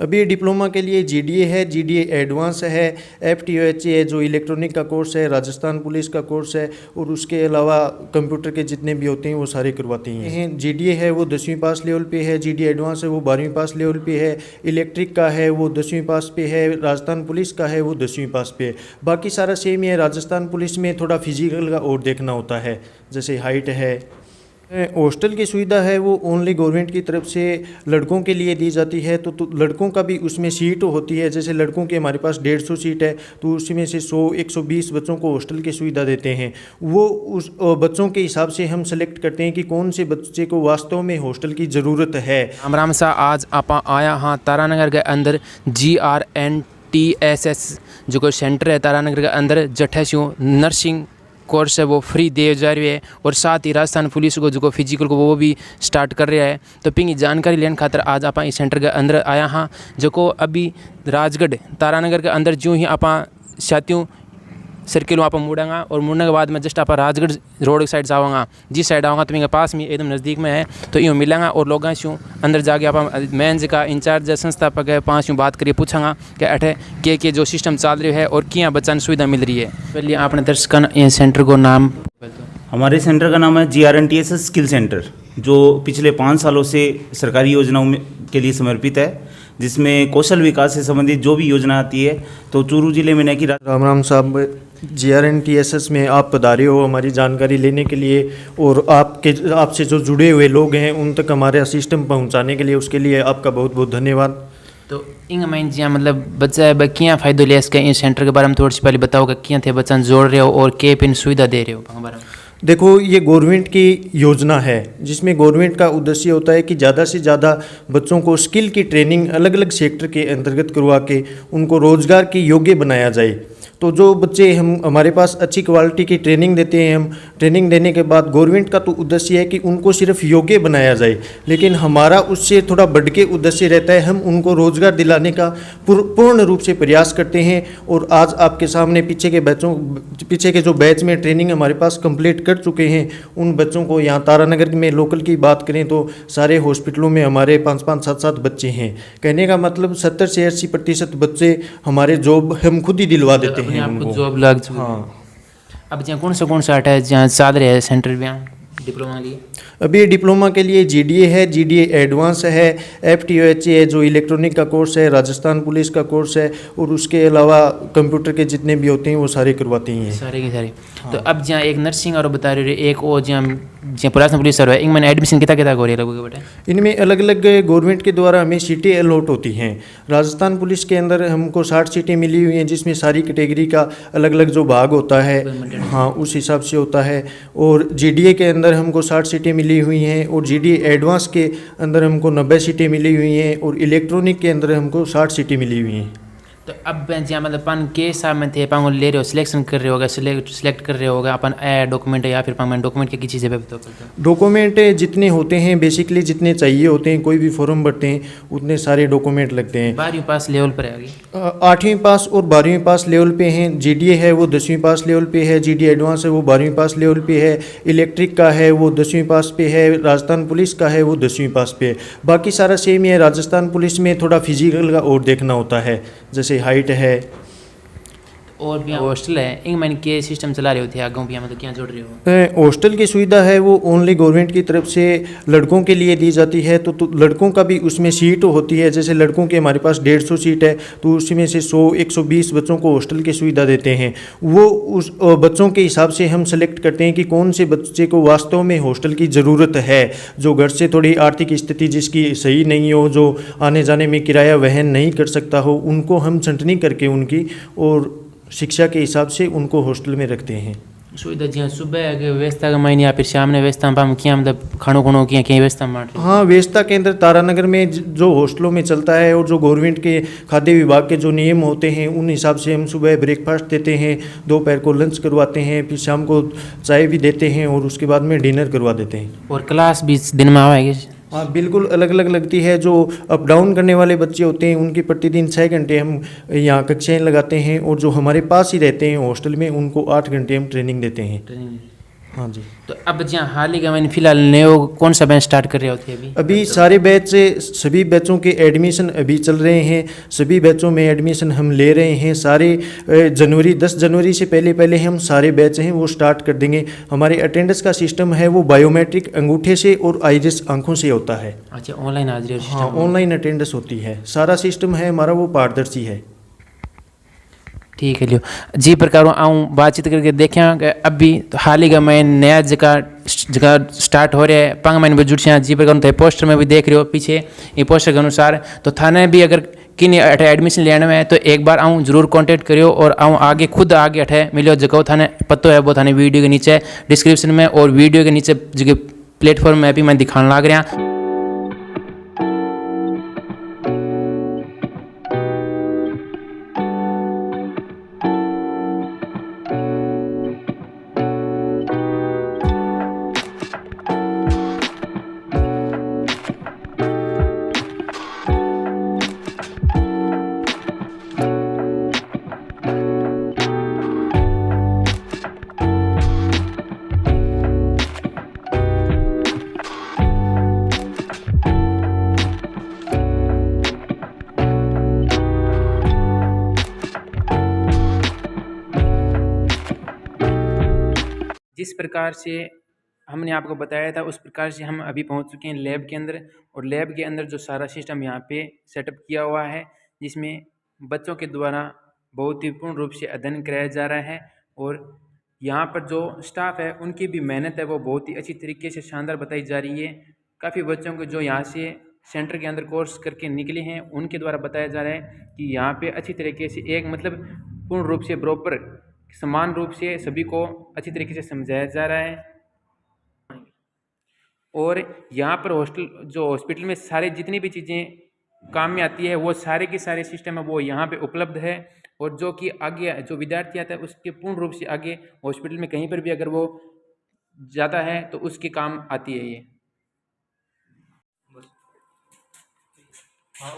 अभी डिप्लोमा के लिए जीडीए है, जीडीए एडवांस है, एफटीओएचए है जो इलेक्ट्रॉनिक का कोर्स है, राजस्थान पुलिस का कोर्स है और उसके अलावा कंप्यूटर के जितने भी होते हैं वो सारे करवाते हैं। जीडीए है वो 10वीं पास लेवल पे है, जीडीए एडवांस है वो 12वीं पास लेवल पे है, इलेक्ट्रिक का है वो 10वीं पास पे है, राजस्थान पुलिस का है वो 10वीं पास पे है। बाकी सारा सेम ही है। राजस्थान पुलिस में थोड़ा फिजिकल का और देखना होता है, जैसे हाइट है। हॉस्टल की सुविधा है वो ओनली गवर्नमेंट की तरफ से लड़कों के लिए दी जाती है, तो लड़कों का भी उसमें सीट होती है। जैसे लड़कों के हमारे पास 150 सीट है, तो उसमें से 100-120 बच्चों को हॉस्टल की सुविधा देते हैं। वो उस बच्चों के हिसाब से हम सेलेक्ट करते हैं कि कौन से बच्चे को वास्तव में हॉस्टल की ज़रूरत है। राम सा आज आप आया हाँ तारानगर के अंदर GRNTSS जो कोई सेंटर है तारानगर के अंदर जठेशू नर्सिंग कोर्स है वो फ्री दे जा रही है और साथ ही राजस्थान पुलिस को जो फिजिकल को वो भी स्टार्ट कर रहा है। तो पिंग जानकारी लेने खातर आज आप इस सेंटर के अंदर आया हाँ जो को अभी राजगढ़ तारानगर के अंदर जो ही आप साथियों सर्किल आप मुड़ेंगा और मुड़ने के बाद में जस्ट आप राजगढ़ रोड की साइड से आवागा। जिस साइड आऊँगा तो मेरे पास में एकदम नज़दीक में है, तो यूँ मिलेंगा और लोग यूँ अंदर जाके आप मेन जगह इंचार्ज संस्थापक है 5 यूँ बात करिए पूछागा कि अठे के जो सिस्टम चल रही है और क्या बच्चा सुविधा मिल रही है। पहले आपने दर्शक सेंटर को नाम। हमारे सेंटर का नाम है GRNTSS स्किल सेंटर, जो पिछले 5 सालों से सरकारी योजनाओं के लिए समर्पित है, जिसमें कौशल विकास से संबंधित जो भी योजना आती है तो चूरू जिले में नहीं। राम साहब, GRNTSS में आप पधारे हो हमारी जानकारी लेने के लिए और आपसे जो जुड़े हुए लोग हैं उन तक हमारे सिस्टम पहुंचाने के लिए, उसके लिए आपका बहुत बहुत धन्यवाद। तो इंग माइन जी मतलब बच्चा है क्या फ़ायदा ले इसका इन सेंटर के बारे में थोड़ी सी पहले बताओ कि क्या थे बच्चा जोड़ रहे हो और के पिन सुविधा दे रहे हो। देखो, ये गवर्नमेंट की योजना है जिसमें गवर्नमेंट का उद्देश्य होता है कि ज़्यादा से ज़्यादा बच्चों को स्किल की ट्रेनिंग अलग अलग सेक्टर के अंतर्गत करवा के उनको रोज़गार के योग्य बनाया जाए। तो जो बच्चे हमारे पास अच्छी क्वालिटी की ट्रेनिंग देते हैं, हम ट्रेनिंग देने के बाद गवर्नमेंट का तो उद्देश्य है कि उनको सिर्फ योग्य बनाया जाए, लेकिन हमारा उससे थोड़ा बढ़ के उद्देश्य रहता है हम उनको रोज़गार दिलाने का पूर्ण रूप से प्रयास करते हैं। और आज आपके सामने पीछे के जो बैच में ट्रेनिंग हमारे पास कंप्लीट कर चुके हैं, उन बच्चों को यहाँ तारानगर में लोकल की बात करें तो सारे हॉस्पिटलों में हमारे 5-5, 7-7 बच्चे हैं। कहने का मतलब 70 से 80% बच्चे हमारे जॉब हम खुद ही दिलवा देते हैं। आपको जॉब लग चुकी है। अब जहाँ कौन सा आटा है जहाँ चाल रहे हैं सेंटर में डिप्लोमा के लिए? अभी डिप्लोमा के लिए जीडीए है, जीडीए एडवांस है, एफटीओएचए है जो इलेक्ट्रॉनिक का कोर्स है, राजस्थान पुलिस का कोर्स है और उसके अलावा कंप्यूटर के जितने भी होते हैं वो सारे करवाते हैं। सारे के सारे। हाँ। तो अब जहाँ एक नर्सिंग और बता रहे एक और जहाँ पुलिस पुलिस सर्व है, इनमें एडमिशन कितना हो रही है लोगों के बेटे? इनमें अलग अलग गवर्नमेंट के द्वारा हमें सीटें अलॉट होती हैं। राजस्थान पुलिस के अंदर हमको 60 सीटें मिली हुई हैं, जिसमें सारी कैटेगरी का अलग अलग जो भाग होता है हाँ उस हिसाब से होता है। और जीडीए के अंदर हमको 60 सीटें मिली हुई हैं और जीडीए एडवांस के अंदर हमको 90 सीटें मिली हुई हैं और इलेक्ट्रॉनिक के अंदर हमको 60 सीटें मिली हुई हैं। तो अब जहाँ मतलब अपन के हिसाब में थे अपन ले रहे हो, सिलेक्शन कर रहे होगा, सिलेक्ट कर रहे होगा अपन डॉक्यूमेंट या फिर डॉक्यूमेंट की चीज़ें बताओ? डॉक्यूमेंट जितने होते हैं बेसिकली जितने चाहिए होते हैं, कोई भी फॉर्म भरते हैं उतने सारे डॉक्यूमेंट लगते हैं। 12वीं पास लेवल पर है? 8वीं पास और 12वीं पास लेवल पे हैं। जीडीए है वो 10वीं पास लेवल पे है, जीडीए एडवांस है वो 12वीं पास लेवल पे है, इलेक्ट्रिक का है वो 10वीं पास पे है, राजस्थान पुलिस का है वो 10वीं पास पे है। बाकी सारा सेम ही है। राजस्थान पुलिस में थोड़ा फिजिकल का और देखना होता है, जैसे हाइट है। और भी हॉस्टल है इंग मैंने के सिस्टम चला रहे होते हैं आगे भी मतलब क्या जोड़ रहे हो? हॉस्टल की सुविधा है वो ओनली गवर्नमेंट की तरफ से लड़कों के लिए दी जाती है, तो लड़कों का भी उसमें सीट होती है। जैसे लड़कों के हमारे पास 150 सीट है, तो उसमें से 100-120 बच्चों को हॉस्टल की सुविधा देते हैं। वो उस बच्चों के हिसाब से हम सेलेक्ट करते हैं कि कौन से बच्चे को वास्तव में हॉस्टल की ज़रूरत है। जो घर से थोड़ी आर्थिक स्थिति जिसकी सही नहीं हो, जो आने जाने में किराया वहन नहीं कर सकता हो, उनको हम छंटनी करके उनकी और शिक्षा के हिसाब से उनको हॉस्टल में रखते हैं। सुविधा जी सुबह व्यवस्था का मायने या फिर शाम ने व्यवस्था में क्या मतलब खानों की व्यवस्था में? हाँ, व्यवस्था केंद्र तारानगर में जो हॉस्टलों में चलता है और जो गवर्नमेंट के खाद्य विभाग के जो नियम होते हैं उन हिसाब से हम सुबह ब्रेकफास्ट देते हैं, दोपहर को लंच करवाते हैं, फिर शाम को चाय भी देते हैं और उसके बाद में डिनर करवा देते हैं। और क्लास भी दिन में आएगी? हाँ बिल्कुल अलग अलग लगती है। जो अप डाउन करने वाले बच्चे होते हैं उनकी प्रतिदिन 6 घंटे हम यहाँ कक्षाएं लगाते हैं और जो हमारे पास ही रहते हैं हॉस्टल में उनको 8 घंटे हम ट्रेनिंग देते हैं। हाँ जी। तो अब जी हाल ही का मैंने फिलहाल नयो कौन सा बैच स्टार्ट कर रहे होते अभी? अभी सारे बैच से सभी बैचों के एडमिशन अभी चल रहे हैं, सभी बैचों में एडमिशन हम ले रहे हैं सारे। जनवरी 10 जनवरी से पहले पहले हम सारे बैच हैं वो स्टार्ट कर देंगे। हमारे अटेंडेंस का सिस्टम है वो बायोमेट्रिक अंगूठे से और आइरिस आंखों से होता है। अच्छा, ऑनलाइन हाजिरी और हाँ, सिस्टम। ऑनलाइन अटेंडेंस होती है, सारा सिस्टम है हमारा वो पारदर्शी है। ठीक है लियो जी प्रकार आऊँ बातचीत करके देखें कि अभी तो हाल ही का मैं नया जगह स्टार्ट हो रहा है पंग मैंने भी जुड़ से जी प्रकार थे पोस्टर में भी देख रहे हो पीछे ये पोस्टर के अनुसार। तो थाने भी अगर किन एडमिशन लेने में है तो एक बार आऊँ जरूर कांटेक्ट करियो और आऊँ आगे खुद आगे अठे मिलो जगह थाने पतो है वो थाने वीडियो के नीचे डिस्क्रिप्शन में और वीडियो के नीचे जगह प्लेटफॉर्म में भी मैं दिखाने लग रहा। जिस प्रकार से हमने आपको बताया था उस प्रकार से हम अभी पहुंच चुके हैं लैब के अंदर। और लैब के अंदर जो सारा सिस्टम यहाँ पे सेटअप किया हुआ है जिसमें बच्चों के द्वारा बहुत ही पूर्ण रूप से अध्ययन कराया जा रहा है। और यहाँ पर जो स्टाफ है उनकी भी मेहनत है वो बहुत ही अच्छी तरीके से शानदार बताई जा रही है। काफ़ी बच्चों को जो यहाँ से सेंटर के अंदर कोर्स करके निकले हैं उनके द्वारा बताया जा रहा है कि यहाँ पे अच्छी तरीके से एक मतलब पूर्ण रूप से प्रॉपर समान रूप से सभी को अच्छी तरीके से समझाया जा रहा है। और यहाँ पर हॉस्पिटल में सारे जितनी भी चीज़ें काम में आती है वो सारे के सारे सिस्टम है वो यहाँ पे उपलब्ध है। और जो कि आगे जो विद्यार्थी आता है उसके पूर्ण रूप से आगे हॉस्पिटल में कहीं पर भी अगर वो जाता है तो उसके काम आती है ये। हाँ,